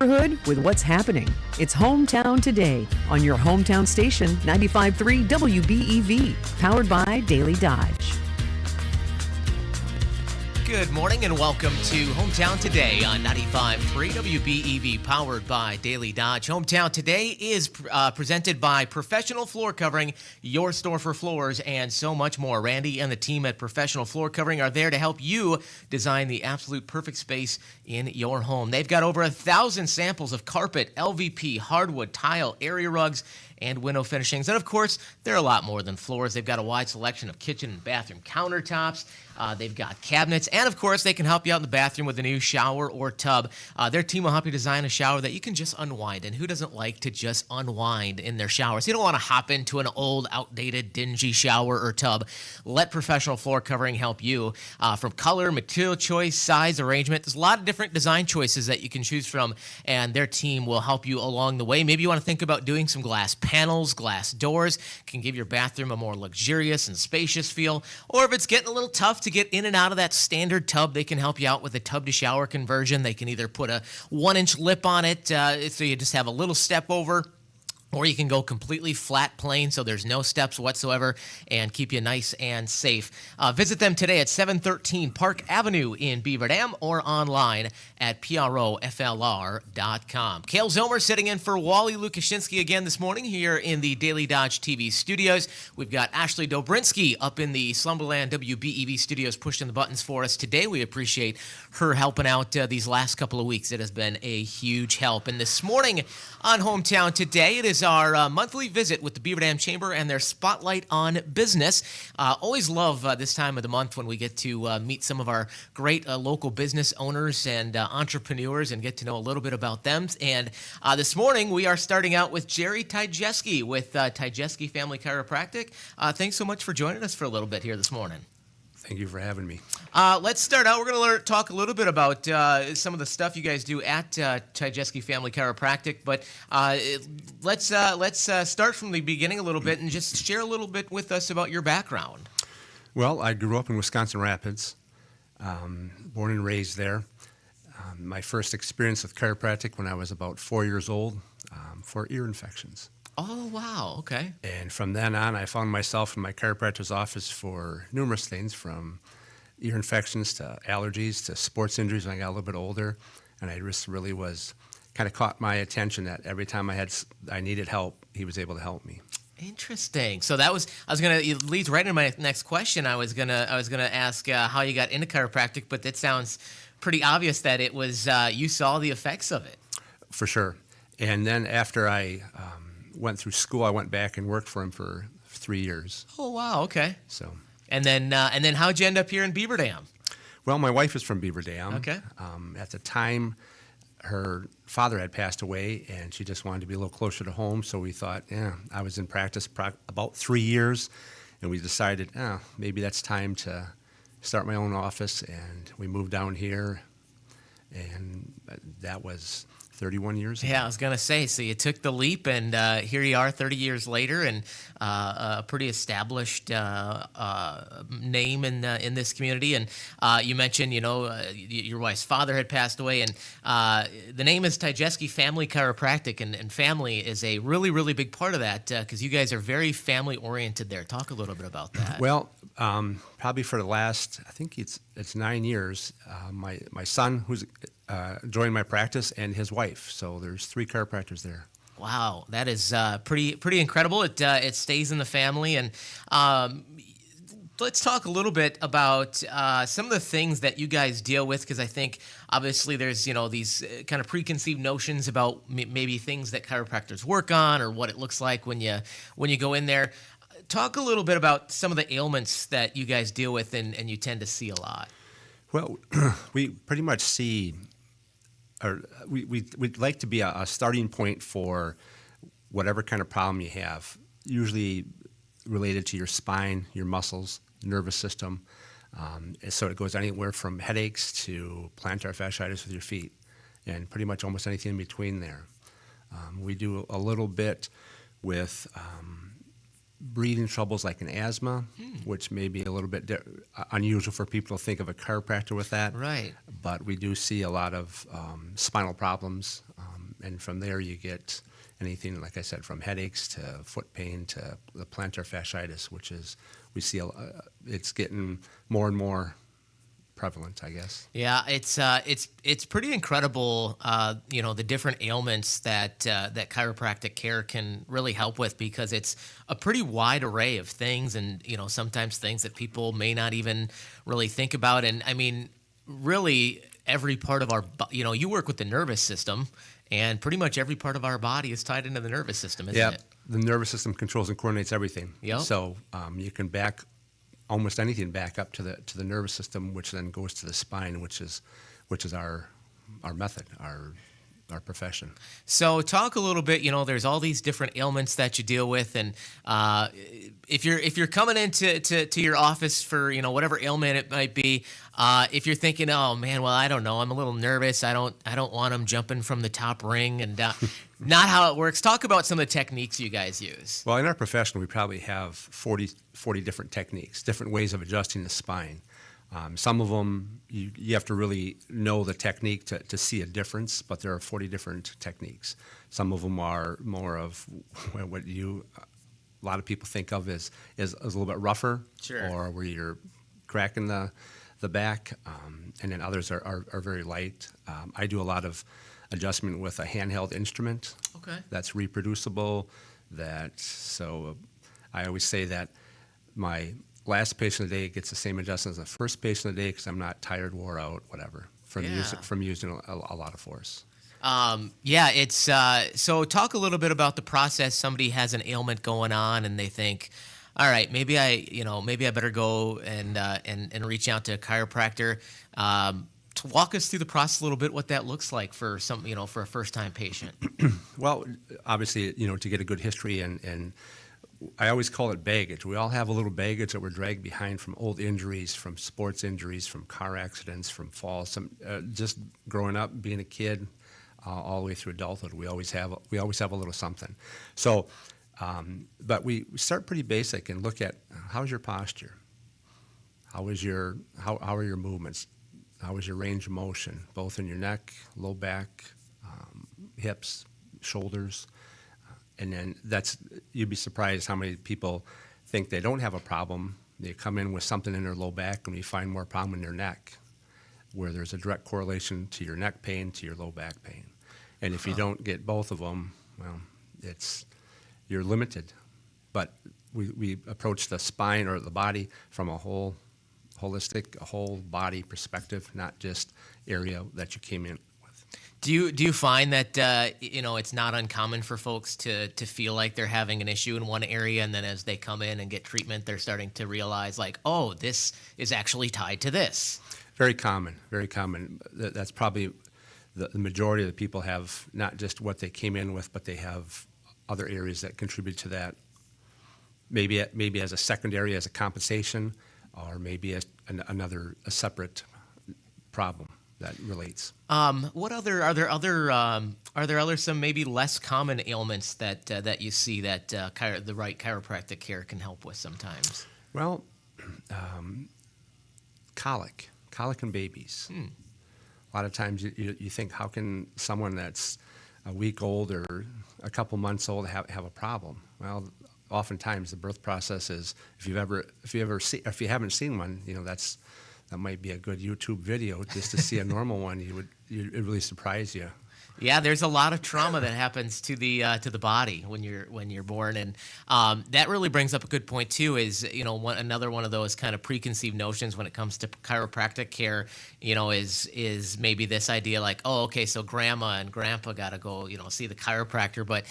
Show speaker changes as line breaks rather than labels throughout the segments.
Neighborhood with what's happening. It's Hometown Today on your hometown station, 95.3 WBEV, powered by Daily Dodge.
Good morning and welcome to Hometown Today on 95.3 WBEV, powered by Daily Dodge. Hometown Today is presented by Professional Floor Covering, your store for floors, and so much more. Randy and the team at Professional Floor Covering are there to help you design the absolute perfect space in your home. They've got over 1,000 samples of carpet, LVP, hardwood, tile, area rugs, and window finishings. And of course, they're a lot more than floors. They've got a wide selection of kitchen and bathroom countertops. They've got cabinets. And of course, they can help you out in the bathroom with a new shower or tub. Their team will help you design a shower that you can just unwind. And who doesn't like to just unwind in their showers? You don't want to hop into an old, outdated, dingy shower or tub. Let Professional Floor Covering help you. From color, material choice, size, arrangement. There's a lot of different design choices that you can choose from. And their team will help you along the way. Maybe you want to think about doing some glass panels, glass doors, can give your bathroom a more luxurious and spacious feel. Or if it's getting a little tough to get in and out of that standard tub, they can help you out with a tub to shower conversion. They can either put a 1-inch lip on it so you just have a little step over, or you can go completely flat plane so there's no steps whatsoever and keep you nice and safe. Visit them today at 713 Park Avenue in Beaver Dam or online at proflr.com. Cale Zomer sitting in for Wally Lukashinsky again this morning here in the Daily Dodge TV studios. We've got Ashley Dobrinsky up in the Slumberland WBEV studios pushing the buttons for us today. We appreciate her helping out these last couple of weeks. It has been a huge help. And this morning on Hometown Today, it is our monthly visit with the Beaver Dam Chamber and their Spotlight on Business. Always love this time of the month when we get to meet some of our great local business owners and entrepreneurs and get to know a little bit about them. And this morning we are starting out with Jerry Tyjeski with Tyjeski Family Chiropractic. Thanks so much for joining us for a little bit here this morning.
Thank you for having me.
Let's start out. We're going to talk a little bit about some of the stuff you guys do at Tyjeski Family Chiropractic, but let's start from the beginning a little bit and just share a little bit with us about your background.
Well, I grew up in Wisconsin Rapids, born and raised there. My first experience with chiropractic when I was about 4 years old for ear infections.
Oh, wow. Okay.
And from then on, I found myself in my chiropractor's office for numerous things, from ear infections to allergies to sports injuries when I got a little bit older. And I just really was kind of caught my attention that every time I needed help, he was able to help me.
Interesting. So that was, it leads right into my next question. I was gonna ask how you got into chiropractic, but it sounds pretty obvious that it was you saw the effects of it. For
sure. And then after I went through school, I went back and worked for him for 3 years.
Oh, wow. Okay.
So.
And then how'd you end up here in Beaver Dam?
Well, my wife is from Beaver Dam.
Okay.
At the time, her father had passed away, and she just wanted to be a little closer to home. So we thought, I was in practice about 3 years, and we decided, maybe that's time to start my own office. And we moved down here, and that was 31 years ago.
Yeah, I was going to say, so you took the leap, and here you are 30 years later, and a pretty established name in this community. And you mentioned, your wife's father had passed away, and the name is Tyjeski Family Chiropractic, and family is a really, really big part of that because you guys are very family-oriented there. Talk a little bit about that.
Well, probably for the last, I think it's 9 years, my son, who's joined my practice, and his wife. So there's 3 chiropractors there.
Wow, that is pretty incredible. It stays in the family, and let's talk a little bit about some of the things that you guys deal with, because I think obviously there's these kind of preconceived notions about maybe things that chiropractors work on or what it looks like when you go in there. Talk a little bit about some of the ailments that you guys deal with and you tend to see a lot.
Well, we pretty much see, or we'd like to be a starting point for whatever kind of problem you have, usually related to your spine, your muscles, nervous system. So it goes anywhere from headaches to plantar fasciitis with your feet, and pretty much almost anything in between there. We do a little bit with breathing troubles like an asthma, which may be a little bit unusual for people to think of a chiropractor with that.
Right.
But we do see a lot of spinal problems, And from there you get anything, like I said, from headaches to foot pain to the plantar fasciitis, which is, we see it's getting more and more prevalent, I guess.
Yeah, it's pretty incredible, the different ailments that chiropractic care can really help with, because it's a pretty wide array of things, and sometimes things that people may not even really think about. And I mean, really, every part of our, you work with the nervous system, and pretty much every part of our body is tied into the nervous system, isn't it?
The nervous system controls and coordinates everything.
Yep.
So you can back almost anything back up to the nervous system, which then goes to the spine, which is our method, our profession.
So talk a little bit. There's all these different ailments that you deal with, and if you're coming into your office for whatever ailment it might be, if you're thinking, oh man, well, I don't know, I'm a little nervous, I don't want them jumping from the top ring and down. Not how it works. Talk about some of the techniques you guys use.
Well, in our profession, we probably have 40 different techniques, different ways of adjusting the spine. Some of them, you have to really know the technique to see a difference, but there are 40 different techniques. Some of them are more of what a lot of people think of as a little bit rougher,
Sure.
Or where you're cracking the back, and then others are very light. I do a lot of adjustment with a handheld instrument.
Okay.
That's reproducible. So I always say that my last patient of the day gets the same adjustment as the first patient of the day, because I'm not tired, wore out, whatever, from using a lot of force.
It's so talk a little bit about the process. Somebody has an ailment going on, and they think, all right, maybe I better go and reach out to a chiropractor. To walk us through the process a little bit, what that looks like for for a first-time patient.
Well, obviously, to get a good history, and I always call it baggage. We all have a little baggage that we're dragged behind from old injuries, from sports injuries, from car accidents, from falls, just growing up, being a kid, all the way through adulthood. We always have a little something. So, but we start pretty basic and look at how's your posture, how are your movements. How is your range of motion, both in your neck, low back, hips, shoulders? And then you'd be surprised how many people think they don't have a problem. They come in with something in their low back, and we find more problem in their neck, where there's a direct correlation to your neck pain, to your low back pain. And if you don't get both of them, well, you're limited. But we approach the spine or the body from a whole body perspective, not just area that you came in with.
Do you find that it's not uncommon for folks to feel like they're having an issue in one area, and then as they come in and get treatment, they're starting to realize, like, oh, this is actually tied to this?
Very common, very common. That's probably the majority of the people have not just what they came in with, but they have other areas that contribute to that. Maybe as a secondary, as a compensation, or maybe as a separate problem that relates.
Are there other some maybe less common ailments that you see that the right chiropractic care can help with sometimes?
Well, colic in babies. A lot of times you think, how can someone that's a week old or a couple months old have a problem? Well, oftentimes the birth process is, if you haven't seen one, that might be a good YouTube video just to see a normal one. It really surprise you.
Yeah, there's a lot of trauma that happens to the body when you're born, and that really brings up a good point too. Is another one of those kind of preconceived notions when it comes to chiropractic care. Is maybe this idea like, oh, okay, so grandma and grandpa got to go see the chiropractor, but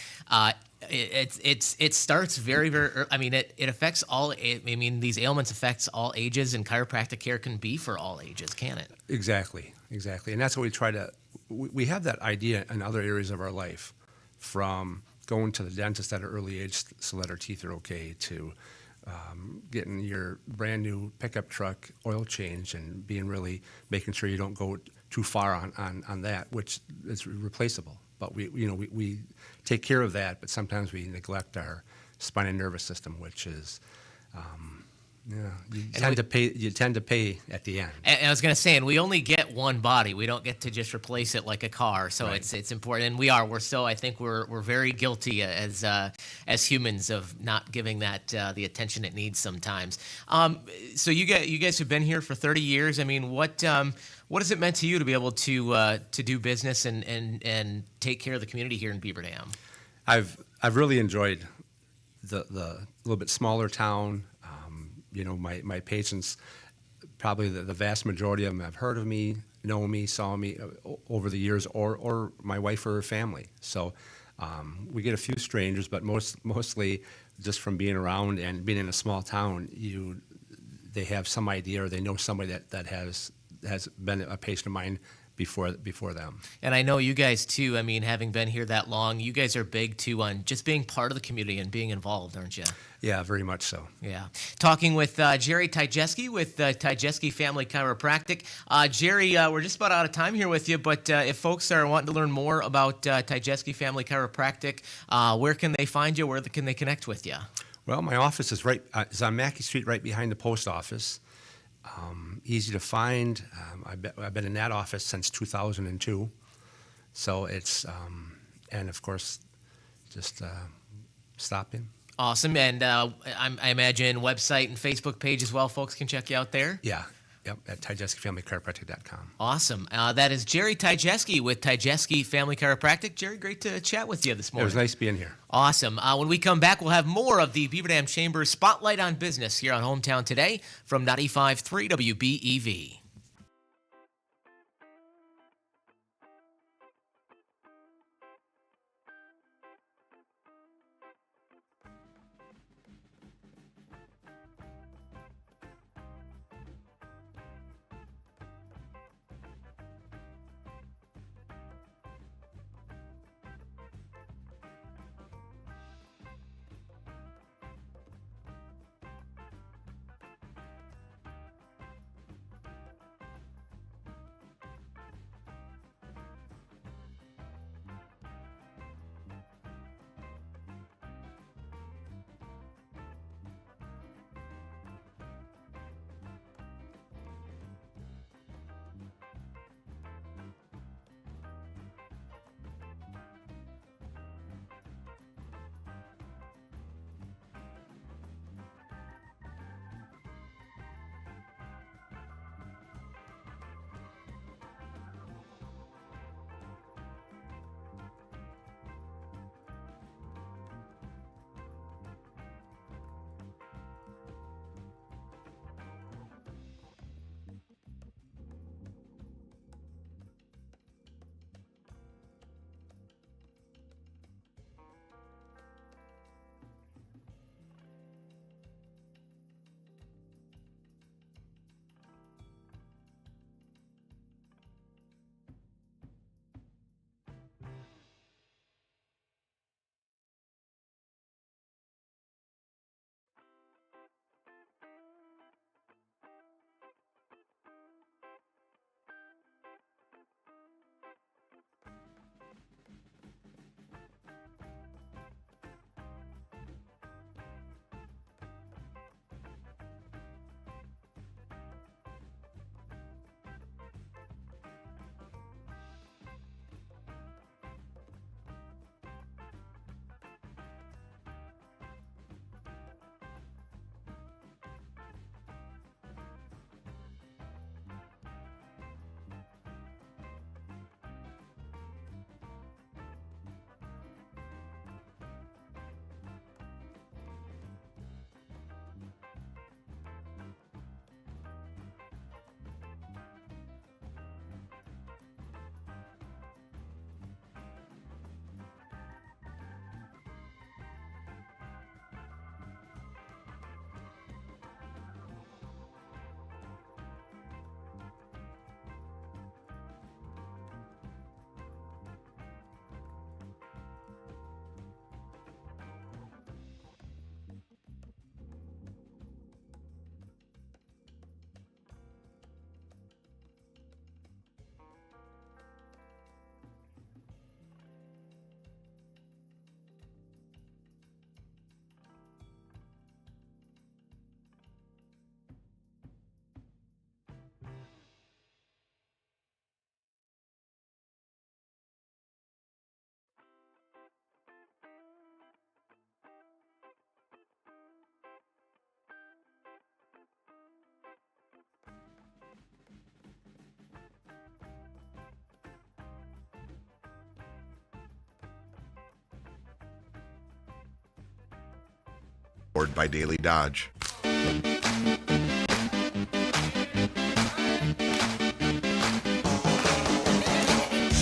it starts very, very early. I mean, it affects all. These ailments affects all ages, and chiropractic care can be for all ages, can it?
Exactly, and that's what we try to. We have that idea in other areas of our life, from going to the dentist at an early age so that our teeth are okay, to getting your brand new pickup truck oil change and making sure you don't go too far on that, which is replaceable. But we take care of that, but sometimes we neglect our spine and nervous system, which is Yeah, you
And
tend to pay. You tend to pay at the end.
And I was going to say, and we only get one body. We don't get to just replace it like a car. So
Right.
it's important, and we're still. I think we're very guilty as humans of not giving that the attention it needs sometimes. So you guys have been here for 30 years. I mean, what has it meant to you to be able to do business and take care of the community here in Beaver Dam?
I've really enjoyed the little bit smaller town. My patients, probably the vast majority of them have heard of me, know me, saw me over the years, or my wife or her family. So we get a few strangers, but mostly just from being around and being in a small town, they have some idea or they know somebody that has been a patient of mine before them.
And I know you guys too. I mean, having been here that long, you guys are big too on just being part of the community and being involved, aren't you?
Yeah, very much so.
Yeah. Talking with Jerry Tyjeski with Tyjeski Family Chiropractic. Jerry, we're just about out of time here with you, but if folks are wanting to learn more about Tyjeski Family Chiropractic, where can they find you? Where can they connect with you?
Well, my office is is on Mackey Street, right behind the post office. Easy to find. I've been in that office since 2002. So it's, and of course, just stop in.
Awesome. And I imagine website and Facebook page as well. Folks can check you out there.
Yeah. Yep. At TyjeskieFamilyChiropractic.com.
Awesome. That is Jerry Tyjeski with Tyjeski Family Chiropractic. Jerry, great to chat with you this morning.
It was nice being here.
Awesome. When we come back, we'll have more of the Beaver Dam Chamber Spotlight on Business here on Hometown Today from 95.3 WBEV.
Powered by Daily Dodge.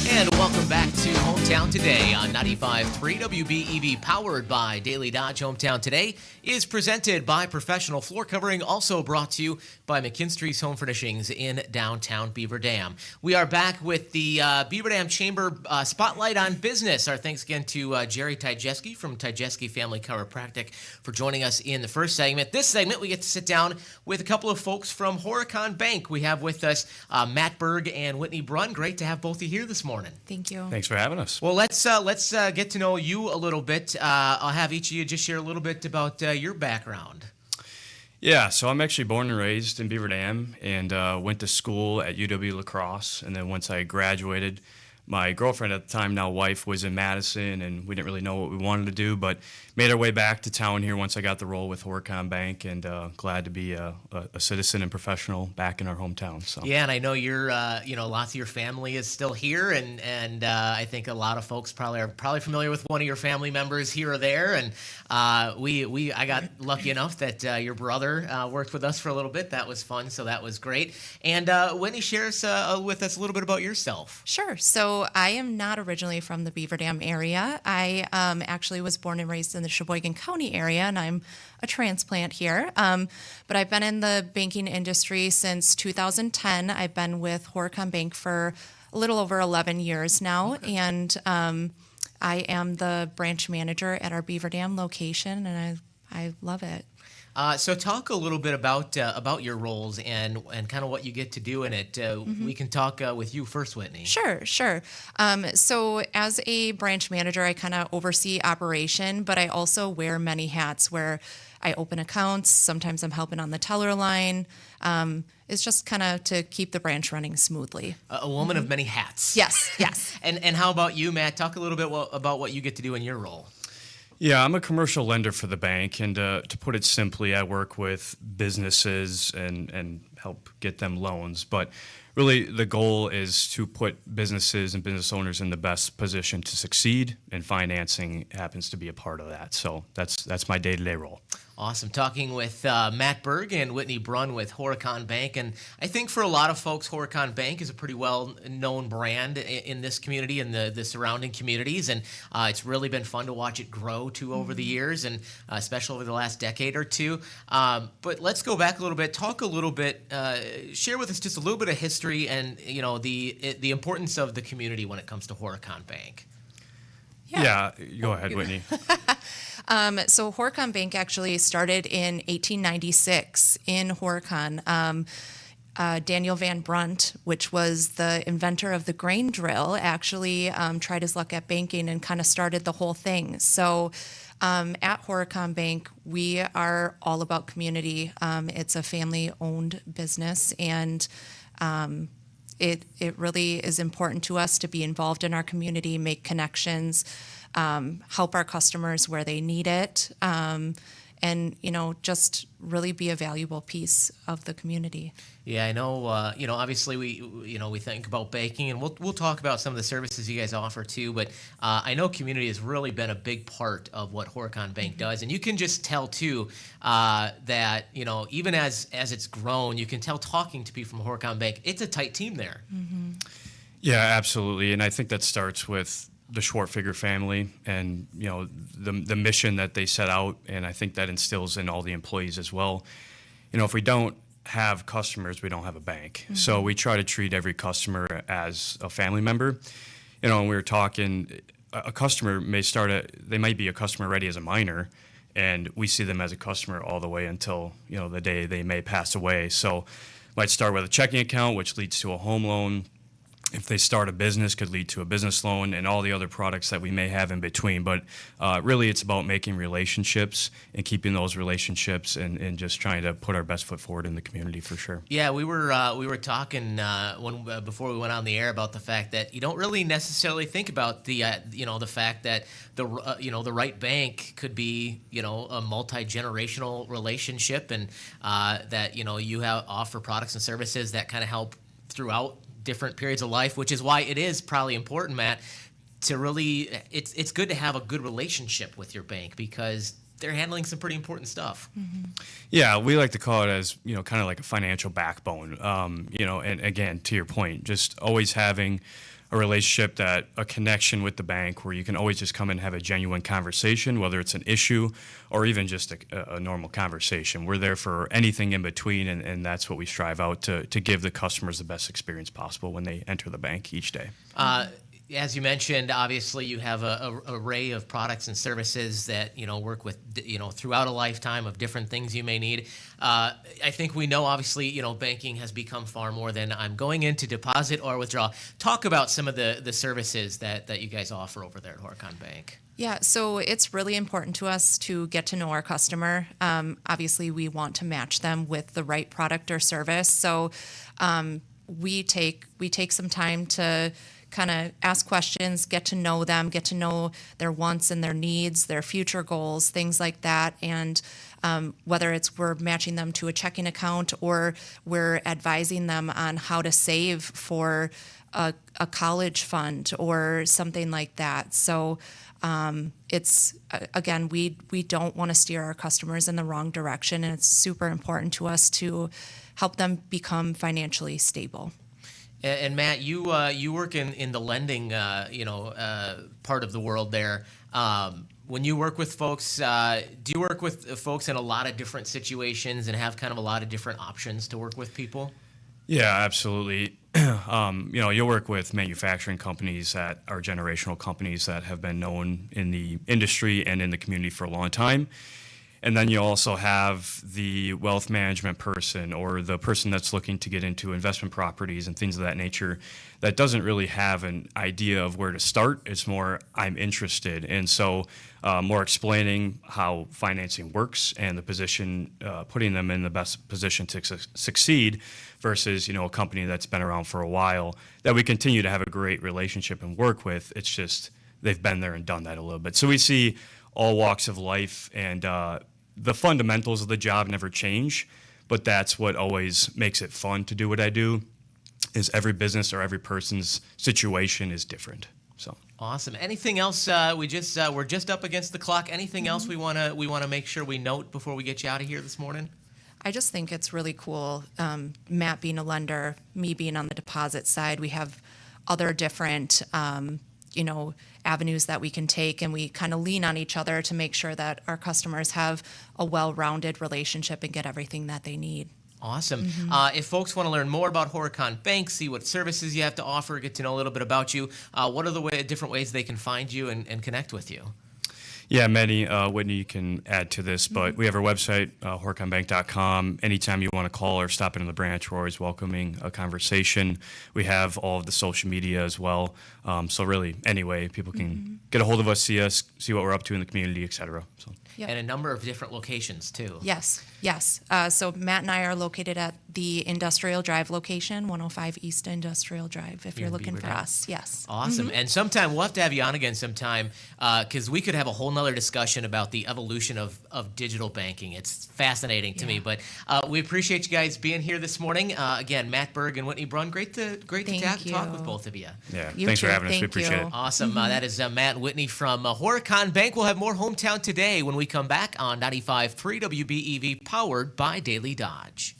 And welcome back to Hometown Today on 95.3 WBEV, powered by Daily Dodge. Hometown Today is presented by Professional Floor Covering, also brought to you by McKinstry's Home Furnishings in downtown Beaver Dam. We are back with the Beaver Dam Chamber Spotlight on Business. Our thanks again to Jerry Tyjeski from Tyjeski Family Chiropractic for joining us in the first segment. This segment, we get to sit down with a couple of folks from Horicon Bank. We have with us Matt Berg and Whitney Brunn. Great to have both of you here this morning.
Thank you.
Thanks for having us.
Well, let's get to know you a little bit. I'll have each of you just share a little bit about your background.
Yeah, so I'm actually born and raised in Beaver Dam and went to school at UW La Crosse. And then once I graduated, my girlfriend at the time, now wife, was in Madison, and we didn't really know what we wanted to do, but made our way back to town here once I got the role with Horicon Bank, and glad to be a citizen and professional back in our hometown. So.
Yeah, and I know you're, lots of your family is still here, and I think a lot of folks are familiar with one of your family members here or there, and I got lucky enough that your brother worked with us for a little bit. That was fun, so that was great. And Whitney, share with us a little bit about yourself.
Sure. So I am not originally from the Beaver Dam area. I actually was born and raised in the Sheboygan County area, and I'm a transplant here. But I've been in the banking industry since 2010. I've been with Horicon Bank for a little over 11 years now, and I am the branch manager at our Beaver Dam location, and I love it.
So talk a little bit about your roles and kind of what you get to do in it. We can talk with you first, Whitney.
Sure. So as a branch manager, I kind of oversee operation, but I also wear many hats where I open accounts. Sometimes I'm helping on the teller line. It's just kind of to keep the branch running smoothly. A
woman of many hats.
Yes.
And how about you, Matt? Talk a little bit about what you get to do in your role.
Yeah, I'm a commercial lender for the bank, and to put it simply, I work with businesses and help get them loans. But really, the goal is to put businesses and business owners in the best position to succeed, and financing happens to be a part of that. So that's my day-to-day role.
Awesome. Talking with Matt Berg and Whitney Brunn with Horicon Bank. And I think for a lot of folks, Horicon Bank is a pretty well-known brand in this community and the surrounding communities. And it's really been fun to watch it grow, too, over the years, and especially over the last decade or two. But let's go back a little bit, talk a little bit, share with us just a little bit of history and, the importance of the community when it comes to Horicon Bank.
Yeah, go ahead, Whitney.
So Horicon Bank actually started in 1896 in Horicon. Daniel Van Brunt, which was the inventor of the grain drill, actually tried his luck at banking and kind of started the whole thing. So at Horicon Bank, we are all about community. It's a family-owned business, and it really is important to us to be involved in our community, make connections, help our customers where they need it, and just really be a valuable piece of the community.
Yeah, I know. Obviously we think about banking, and we'll talk about some of the services you guys offer too. But I know community has really been a big part of what Horicon Bank does, and you can just tell too that even as it's grown, you can tell talking to people from Horicon Bank, it's a tight team there.
Mm-hmm.
Yeah, absolutely, and I think that starts with the Schwartfigger family and the mission that they set out, and I think that instills in all the employees as well. If we don't have customers, we don't have a bank. Mm-hmm. So we try to treat every customer as a family member. And we were talking, a customer they might be a customer already as a minor, and we see them as a customer all the way until the day they may pass away. So might start with a checking account, which leads to a home loan. If they start a business, could lead to a business loan, and all the other products that we may have in between. But really, it's about making relationships and keeping those relationships, and just trying to put our best foot forward in the community for sure.
Yeah, we were talking before we went on the air about the fact that you don't really necessarily think about the fact that the right bank could be a multi-generational relationship, and that you offer products and services that kind of help throughout different periods of life, which is why it is probably important, Matt, to really it's good to have a good relationship with your bank, because they're handling some pretty important stuff.
Yeah, we like to call it as, kind of like a financial backbone. And again, to your point, just always having a relationship, a connection with the bank where you can always just come and have a genuine conversation, whether it's an issue or even just a normal conversation. We're there for anything in between, and that's what we strive out to give the customers the best experience possible when they enter the bank each day.
As you mentioned, obviously you have a array of products and services that work with throughout a lifetime of different things you may need. I think we know, obviously, banking has become far more than I'm going in to deposit or withdraw. Talk about some of the services that you guys offer over there at Horicon Bank.
Yeah, so it's really important to us to get to know our customer. Obviously, we want to match them with the right product or service. So we take some time to kind of ask questions, get to know them, get to know their wants and their needs, their future goals, things like that. And whether it's we're matching them to a checking account or we're advising them on how to save for a college fund or something like that. So it's, again, we don't want to steer our customers in the wrong direction, and it's super important to us to help them become financially stable.
And Matt, you work in the lending part of the world there. When you work with folks, do you work with folks in a lot of different situations and have kind of a lot of different options to work with people?
Yeah, absolutely. You'll work with manufacturing companies that are generational companies that have been known in the industry and in the community for a long time. And then you also have the wealth management person or the person that's looking to get into investment properties and things of that nature that doesn't really have an idea of where to start. It's more, I'm interested. And so more explaining how financing works and the position, putting them in the best position to succeed versus, a company that's been around for a while that we continue to have a great relationship and work with. It's just they've been there and done that a little bit. So we see all walks of life, and the fundamentals of the job never change, but that's what always makes it fun to do what I do, is every business or every person's situation is different. So
awesome. Anything else? We're just up against the clock. Anything else we want to make sure we note before we get you out of here this morning?
I just think it's really cool. Matt being a lender, me being on the deposit side, we have other different avenues that we can take, and we kind of lean on each other to make sure that our customers have a well-rounded relationship and get everything that they need.
Awesome. If folks want to learn more about Horicon Bank, see what services you have to offer, get to know a little bit about you, what are the different ways they can find you and connect with you?
Yeah, many. Whitney, you can add to this, but we have our website, horiconbank.com. Anytime you want to call or stop into the branch, we're always welcoming a conversation. We have all of the social media as well. So really, anyway, people can get a hold of us, see what we're up to in the community, et cetera. So.
Yep.
And a number of different locations, too.
Yes. So Matt and I are located at the Industrial Drive location, 105 East Industrial Drive, if you're looking
Beaver
for
Drive.
us. Yes.
Awesome. And sometime we'll have to have you on again sometime because we could have a whole nother discussion about the evolution of digital banking. It's fascinating to me. But we appreciate you guys being here this morning. Again, Matt Berg and Whitney Brunn, great to talk with both of you.
Yeah,
You
thanks
too.
for having us.
Thank
We appreciate
you.
it.
Awesome. That is Matt and Whitney from Horicon Bank. We'll have more Hometown Today when we come back on 95.3 WBEV, powered by Daily Dodge.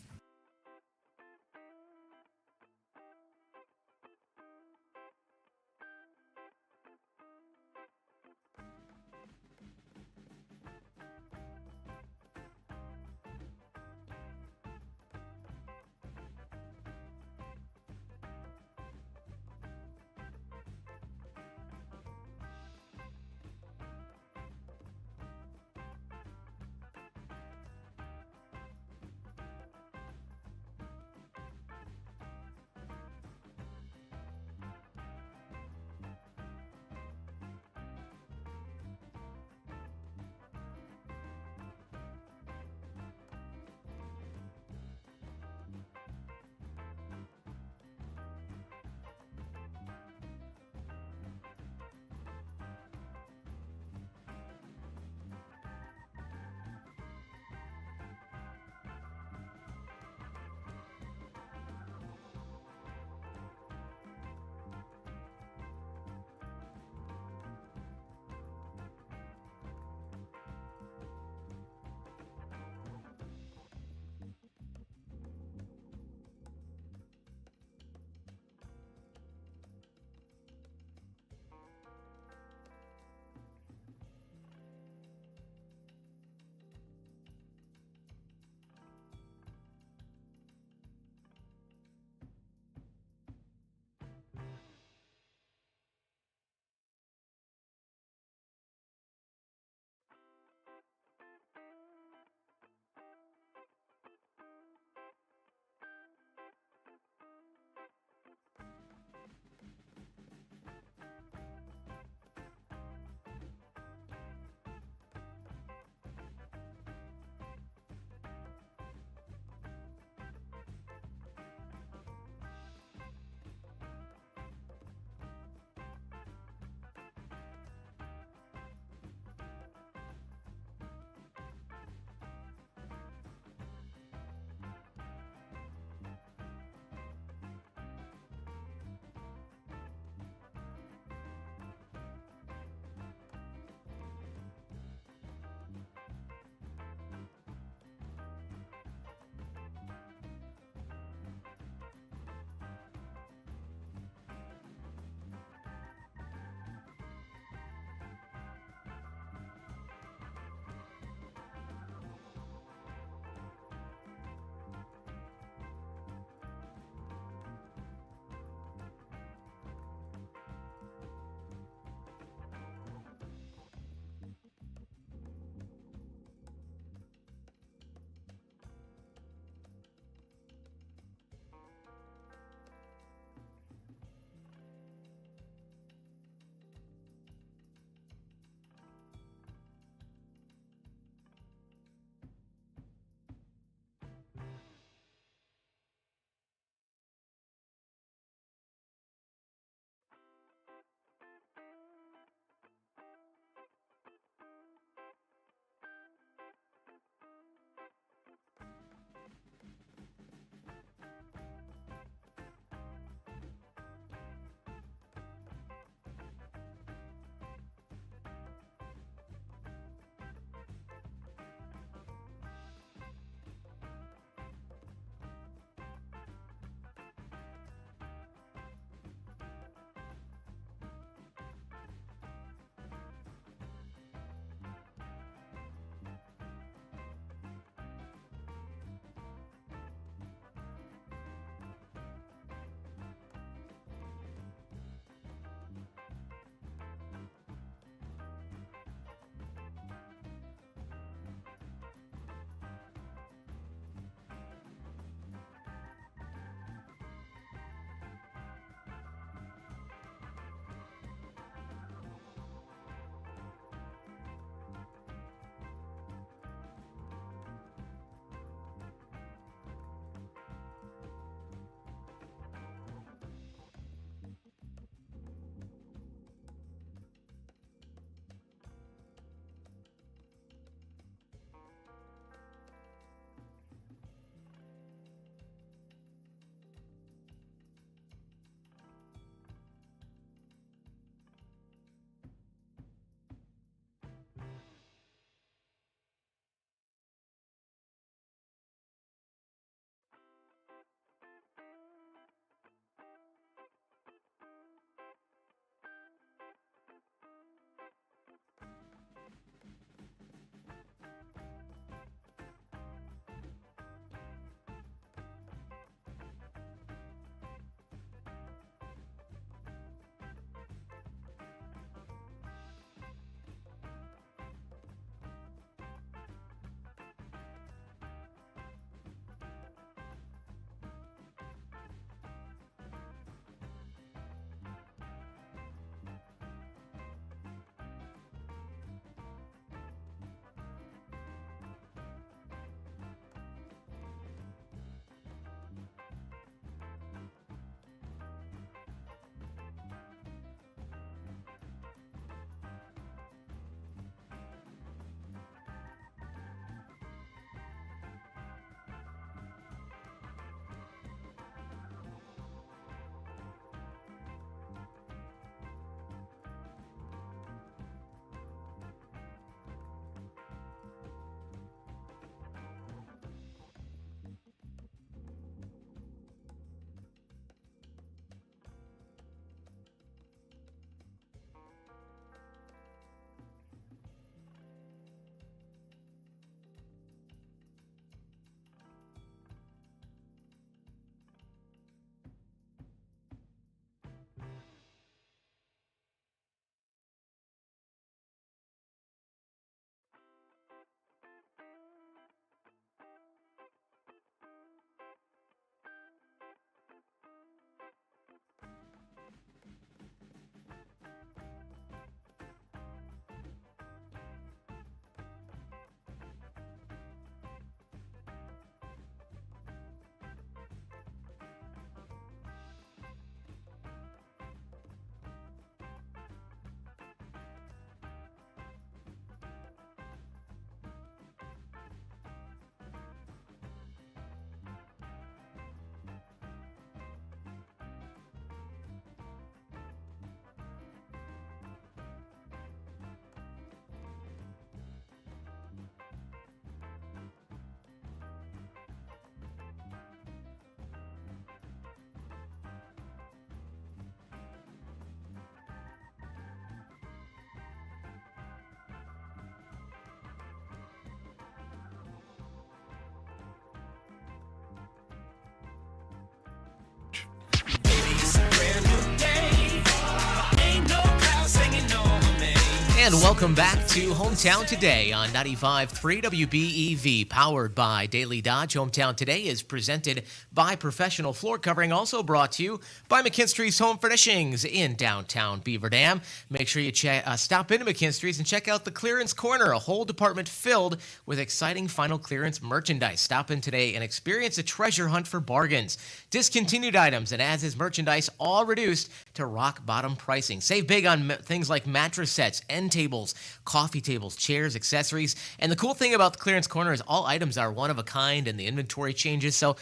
And welcome back to Hometown Today on 95.3 WBEV, powered by Daily Dodge. Hometown Today is presented by Professional Floor Covering, also brought to you by McKinstry's Home Furnishings in downtown Beaver Dam. Make sure you stop into McKinstry's and check out the Clearance Corner, a whole department filled with exciting final clearance merchandise. Stop in today and experience a treasure hunt for bargains. Discontinued items and as-is merchandise all reduced to rock-bottom pricing. Save big on things like mattress sets, end tables, coffee tables, chairs, accessories. And the cool thing about the Clearance Corner is all items are one of a kind and the inventory changes. So,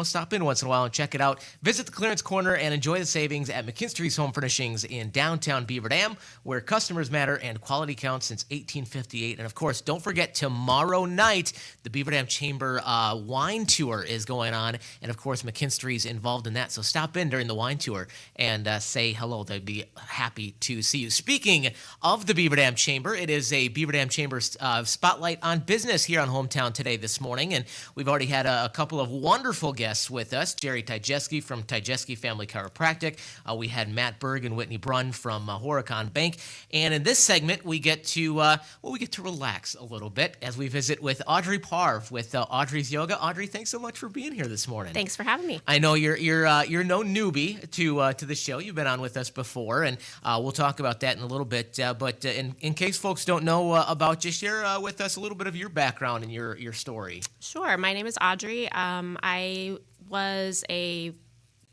stop in once in a while and check it out. Visit the Clearance Corner and enjoy the savings at McKinstry's Home Furnishings in downtown Beaver Dam, where customers matter and quality counts since 1858. And of course, don't forget, tomorrow night, the Beaver Dam Chamber wine tour is going on. And of course, McKinstry's involved in that. So stop in during the wine tour and say hello. They'd be happy to see you. Speaking of the Beaver Dam Chamber, it is a Beaver Dam Chamber spotlight on business here on Hometown Today this morning. And we've already had a couple of wonderful guests with us. Jerry Tyjeski from Tyjeski Family Chiropractic. We had Matt Berg and Whitney Brunn from Horicon Bank. And in this segment, we get to relax a little bit as we visit with Audrey Parr with Audrey's Yoga. Audrey, thanks so much for being here this morning.
Thanks for having me.
I know you're no newbie to the show. You've been on with us before, and we'll talk about that in a little bit. But in case folks don't know about you, share with us a little bit of your background and your story.
Sure. My name is Audrey. I was a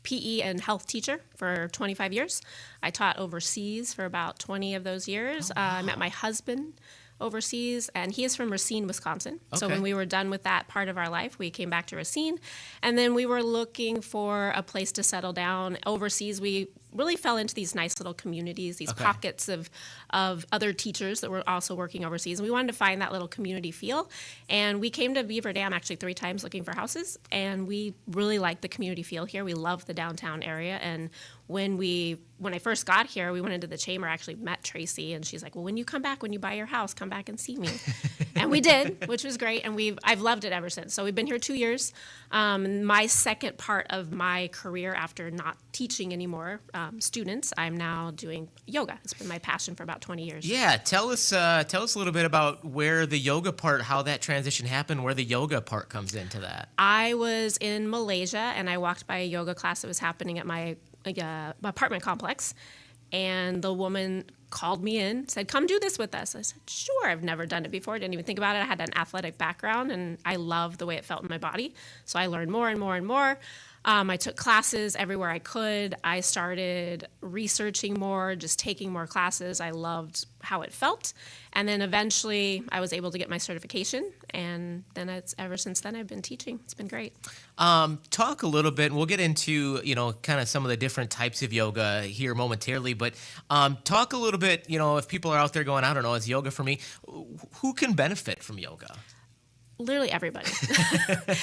PE and health teacher for 25 years. I taught overseas for about 20 of those years. I met my husband overseas, and he is from Racine, Wisconsin. Okay. So when we were done with that part of our life, we came back to Racine, and then we were looking for a place to settle down. Overseas, we really fell into these nice little communities, these pockets of other teachers that were also working overseas. And we wanted to find that little community feel. And we came to Beaver Dam actually 3 times looking for houses. And we really liked the community feel here. We love the downtown area. And when I first got here, we went into the chamber, actually met Tracy. And she's like, well, when you come back, when you buy your house, come back and see me. And we did, which was great. And I've loved it ever since. So we've been here 2 years. My second part of my career after not teaching anymore, students, I'm now doing yoga. It's been my passion for about 20 years.
Yeah, tell us a little bit about where the yoga part, how that transition happened, where the yoga part comes into that.
I was in Malaysia and I walked by a yoga class that was happening at my apartment complex, and the woman called me in, said, come do this with us. I said, sure. I've never done it before. Didn't even think about it. I had an athletic background and I loved the way it felt in my body. So I learned more and more and more. I took classes everywhere I could. I started researching more, just taking more classes. I loved how it felt. And then eventually I was able to get my certification. And then ever since then I've been teaching. It's been great.
Talk a little bit, and we'll get into, kind of some of the different types of yoga here momentarily, but talk a little bit, if people are out there going, I don't know, is yoga for me? Who can benefit from yoga?
Literally everybody,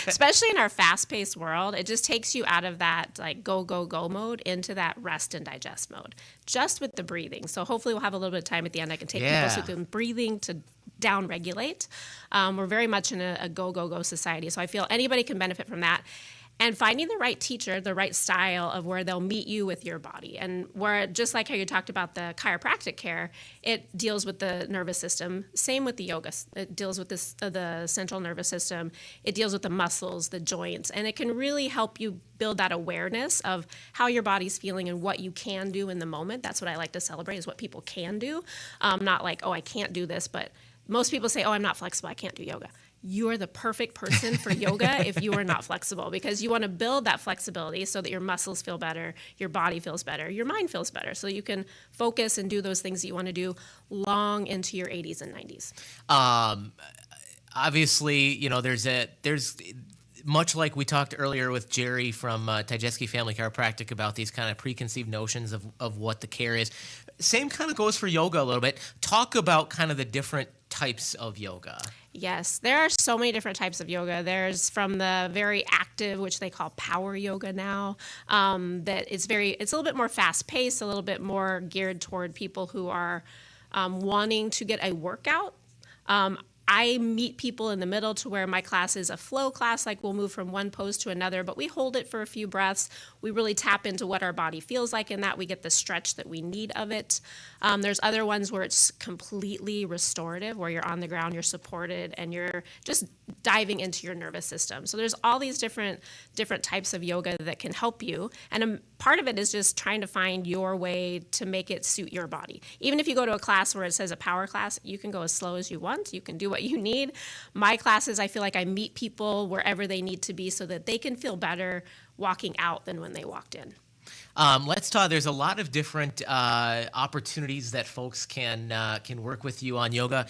especially in our fast-paced world. It just takes you out of that go, go, go mode into that rest and digest mode, just with the breathing. So hopefully we'll have a little bit of time at the end. I can take people who can breathing to down-regulate. We're very much in a go, go, go society. So I feel anybody can benefit from that. And finding the right teacher, the right style of where they'll meet you with your body. And where, just like how you talked about the chiropractic care, it deals with the nervous system. Same with the yoga. It deals with the central nervous system. It deals with the muscles, the joints. And it can really help you build that awareness of how your body's feeling and what you can do in the moment. That's what I like to celebrate, is what people can do. Not like, I can't do this. But most people say, I'm not flexible, I can't do yoga. You are the perfect person for yoga if you are not flexible, because you want to build that flexibility so that your muscles feel better, your body feels better, your mind feels better, so you can focus and do those things that you want to do long into your 80s and 90s.
Obviously, there's much like we talked earlier with Jerry from Tyjeski Family Chiropractic about these kind of preconceived notions of what the care is. Same kind of goes for yoga a little bit. Talk about kind of the different types of yoga.
Yes, there are so many different types of yoga. There's from the very active, which they call power yoga now, that it's a little bit more fast-paced, a little bit more geared toward people who are wanting to get a workout. I meet people in the middle to where my class is a flow class, like we'll move from one pose to another, but we hold it for a few breaths. We really tap into what our body feels like in that. We get the stretch that we need of it. There's other ones where it's completely restorative, where you're on the ground, you're supported, and you're just diving into your nervous system. So there's all these different types of yoga that can help you. And part of it is just trying to find your way to make it suit your body. Even if you go to a class where it says a power class, you can go as slow as you want. You can do what you need. My classes, I feel like I meet people wherever they need to be so that they can feel better walking out than when they walked in.
Let's talk. There's a lot of different opportunities that folks can work with you on yoga.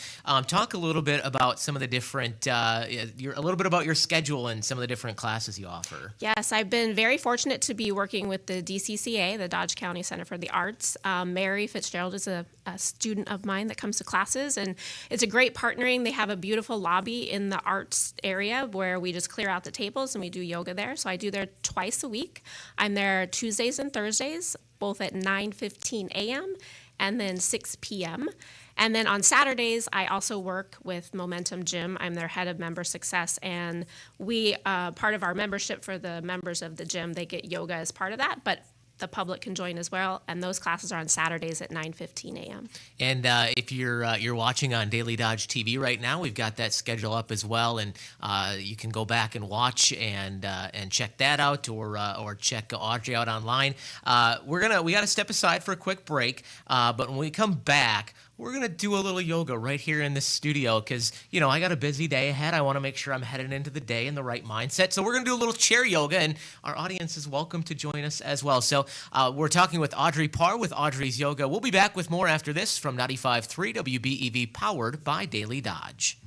Talk a little bit about some of the different, a little bit about your schedule and some of the different classes you offer.
Yes, I've been very fortunate to be working with the DCCA, the Dodge County Center for the Arts. Mary Fitzgerald is a student of mine that comes to classes, and it's a great partnering. They have a beautiful lobby in the arts area where we just clear out the tables and we do yoga there. So I do there twice a week. I'm there Tuesdays and Thursdays, both at 9:15 a.m. and then 6 p.m. And then on Saturdays, I also work with Momentum Gym. I'm their head of member success, and we, part of our membership for the members of the gym, they get yoga as part of that, but the public can join as well, and those classes are on Saturdays at 9:15 a.m.
And if you're watching on Daily Dodge TV right now, we've got that schedule up as well, and you can go back and watch and check that out, or check Audrey out online. We got to step aside for a quick break, but when we come back, we're going to do a little yoga right here in the studio because, I got a busy day ahead. I want to make sure I'm headed into the day in the right mindset. So we're going to do a little chair yoga, and our audience is welcome to join us as well. So we're talking with Audrey Parr with Audrey's Yoga. We'll be back with more after this from 95.3 WBEV, powered by Daily Dodge.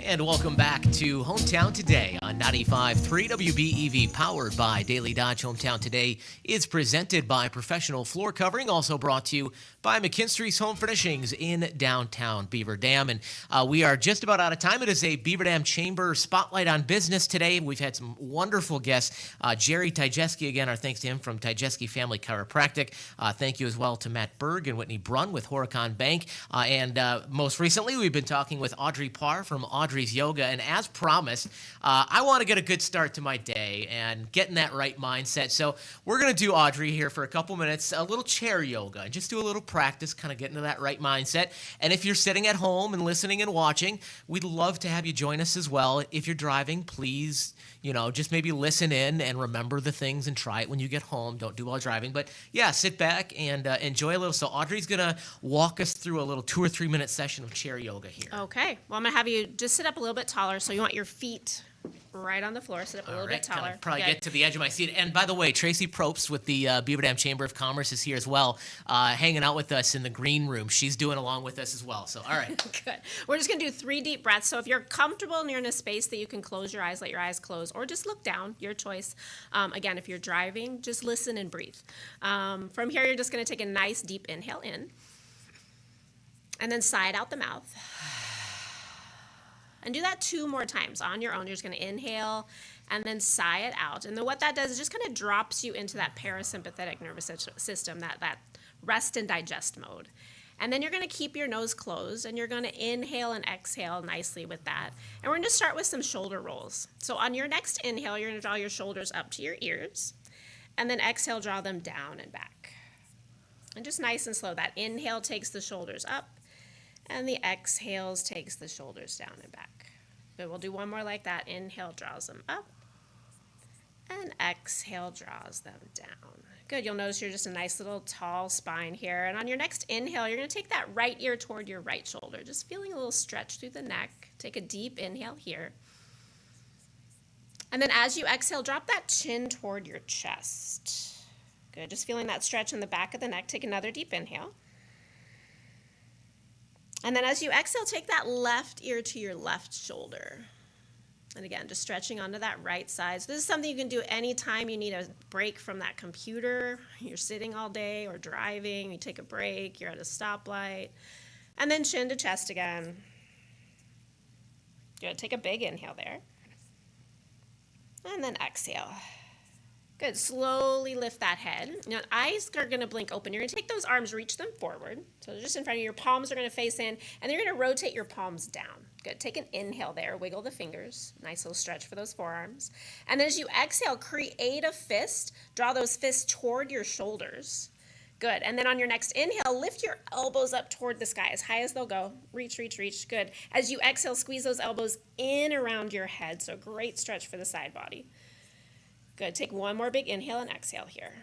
And welcome back to Hometown Today on 95.3 WBEV, powered by Daily Dodge. Hometown Today is presented by Professional Floor Covering, also brought to you by McKinstry's Home Furnishings in downtown Beaver Dam. And we are just about out of time. It is a Beaver Dam Chamber Spotlight on Business today. We've had some wonderful guests. Jerry Tyjeski, again, our thanks to him from Tyjeski Family Chiropractic. Thank you as well to Matt Berg and Whitney Brunn with Horicon Bank. And most recently, we've been talking with Audrey Parr from Audrey's Yoga. And as promised, I want to get a good start to my day and get in that right mindset. So we're going to do, Audrey, here for a couple minutes, a little chair yoga, and just do a little practice, kind of get into that right mindset. And if you're sitting at home and listening and watching, we'd love to have you join us as well. If you're driving, please, just maybe listen in and remember the things and try it when you get home. Don't do while driving. But yeah, sit back and enjoy a little. So Audrey's going to walk us through a little 2 or 3 minute session of chair yoga here.
Okay. Well, I'm going to have you just sit up a little bit taller. So you want your feet right on the floor. Sit up a little bit taller.
Probably get to the edge of my seat. And by the way, Tracy Probst with the Beaver Dam Chamber of Commerce is here as well, hanging out with us in the green room. She's doing along with us as well. So, all right.
Good. We're just going to do 3 deep breaths. So if you're comfortable and you're in a space that you can close your eyes, let your eyes close, or just look down, your choice. Again, if you're driving, just listen and breathe. From here, you're just going to take a nice deep inhale in, and then sigh it out the mouth. And do that 2 more times on your own. You're just going to inhale and then sigh it out. And then what that does is just kind of drops you into that parasympathetic nervous system, that rest and digest mode. And then you're going to keep your nose closed, and you're going to inhale and exhale nicely with that. And we're going to start with some shoulder rolls. So on your next inhale, you're going to draw your shoulders up to your ears, and then exhale, draw them down and back. And just nice and slow. That inhale takes the shoulders up, and the exhales takes the shoulders down and back. Good, we'll do one more like that. Inhale draws them up, and exhale draws them down. Good, you'll notice you're just a nice little tall spine here. And on your next inhale, you're gonna take that right ear toward your right shoulder, just feeling a little stretch through the neck. Take a deep inhale here. And then as you exhale, drop that chin toward your chest. Good, just feeling that stretch in the back of the neck. Take another deep inhale. And then as you exhale, take that left ear to your left shoulder. And again, just stretching onto that right side. So this is something you can do anytime you need a break from that computer. You're sitting all day or driving, you take a break, you're at a stoplight. And then chin to chest again. Good, take a big inhale there. And then exhale. Good, slowly lift that head. Now, eyes are gonna blink open. You're gonna take those arms, reach them forward. So they're just in front of you. Your palms are gonna face in, and then you're gonna rotate your palms down. Good, take an inhale there, wiggle the fingers. Nice little stretch for those forearms. And then as you exhale, create a fist. Draw those fists toward your shoulders. Good, and then on your next inhale, lift your elbows up toward the sky, as high as they'll go. Reach, reach, reach, good. As you exhale, squeeze those elbows in around your head. So great stretch for the side body. Good, take one more big inhale and exhale here.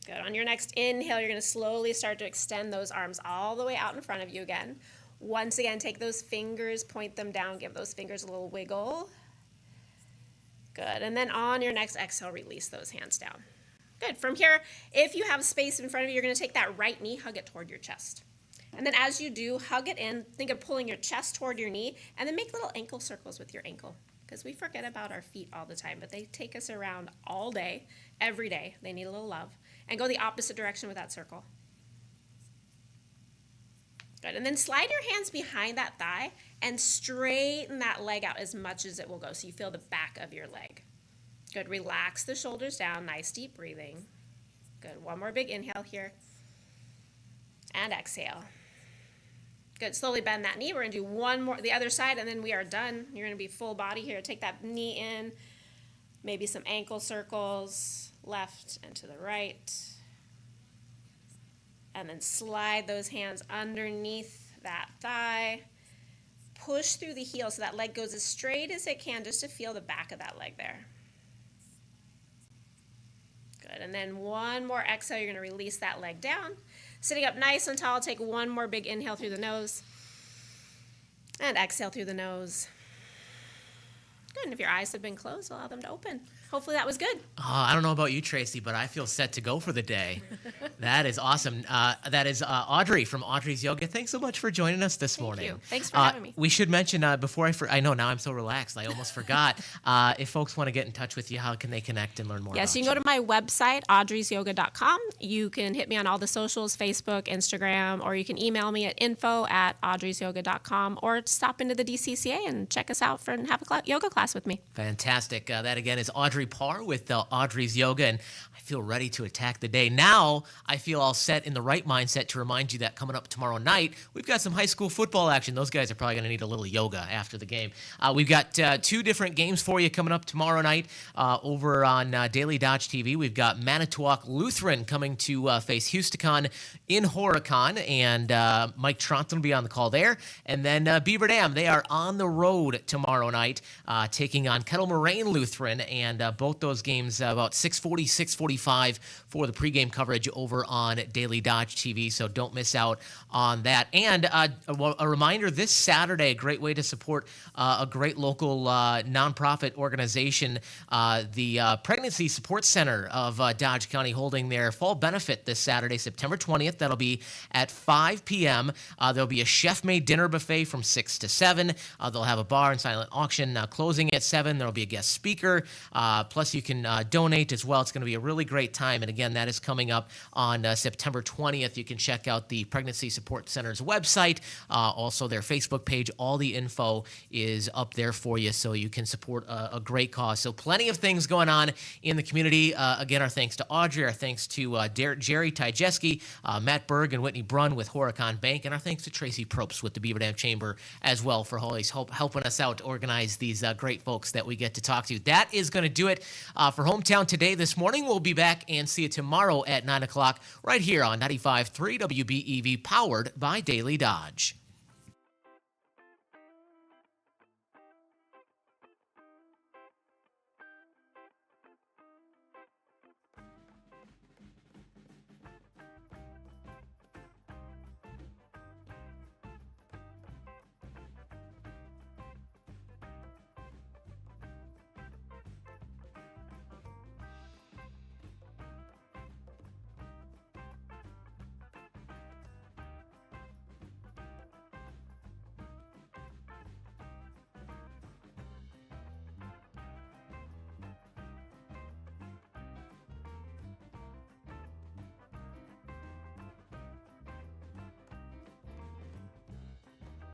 Good, on your next inhale, you're gonna slowly start to extend those arms all the way out in front of you again. Once again, take those fingers, point them down, give those fingers a little wiggle. Good, and then on your next exhale, release those hands down. Good, from here, if you have space in front of you, you're gonna take that right knee, hug it toward your chest. And then as you do, hug it in, think of pulling your chest toward your knee, and then make little ankle circles with your ankle. Because we forget about our feet all the time, but they take us around all day, every day. They need a little love. And go the opposite direction with that circle. Good, and then slide your hands behind that thigh and straighten that leg out as much as it will go, so you feel the back of your leg. Good, relax the shoulders down, nice deep breathing. Good, one more big inhale here. And exhale. Good, slowly bend that knee. We're gonna do one more, the other side, and then we are done. You're gonna be full body here. Take that knee in, maybe some ankle circles, left and to the right. And then slide those hands underneath that thigh. Push through the heel so that leg goes as straight as it can, just to feel the back of that leg there. Good, and then one more exhale, you're gonna release that leg down. Sitting up nice and tall, take one more big inhale through the nose. And exhale through the nose. Good, and if your eyes have been closed, allow them to open. hopefully that was good.
I don't know about you, Tracy, but I feel set to go for the day. That is awesome. That is Audrey from Audrey's Yoga. Thanks so much for joining us this morning.
Thank you. Thanks for having me.
We should mention before I know now I'm so relaxed, I almost forgot. If folks want to get in touch with you, how can they connect and learn more?
Yes,
about
you can go to my website, audreysyoga.com. You can hit me on all the socials, Facebook, Instagram, or you can email me at info@audreysyoga.com, or stop into the DCCA and check us out and have a yoga class with me.
Fantastic. That again is Audrey Parr with Audrey's Yoga, and I feel ready to attack the day. Now I feel all set in the right mindset to remind you that coming up tomorrow night, we've got some high school football action. Those guys are probably going to need a little yoga after the game. We've got two different games for you coming up tomorrow night over on Daily Dodge TV. We've got Manitowoc Lutheran coming to face Houston in Horicon, and Mike Tronson will be on the call there. And then Beaver Dam, they are on the road tomorrow night, taking on Kettle Moraine Lutheran, and both those games about 6:40, 6:45 for the pregame coverage over on Daily Dodge TV, so don't miss out on that. And a reminder, this Saturday, a great way to support a great local nonprofit organization, the Pregnancy Support Center of Dodge County, holding their fall benefit this Saturday, September 20th. That'll be at 5 p.m. There'll be a chef-made dinner buffet from 6 to 7. They'll have a bar and silent auction closing at 7. There'll be a guest speaker. Plus, you can donate as well. It's going to be a really great time. And again, that is coming up on September 20th. You can check out the Pregnancy Support Center's website, also their Facebook page. All the info is up there for you, so you can support a great cause. So plenty of things going on in the community. Again, our thanks to Audrey, our thanks to Jerry Tyjeski, Matt Berg, and Whitney Brunn with Horicon Bank, and our thanks to Tracy Probst with the Beaver Dam Chamber as well for always helping us out to organize these great folks that we get to talk to. That is going to do it for Hometown Today this morning. We'll be back and see you tomorrow at 9 o'clock right here on 95.3 WBEV, powered by Daily Dodge.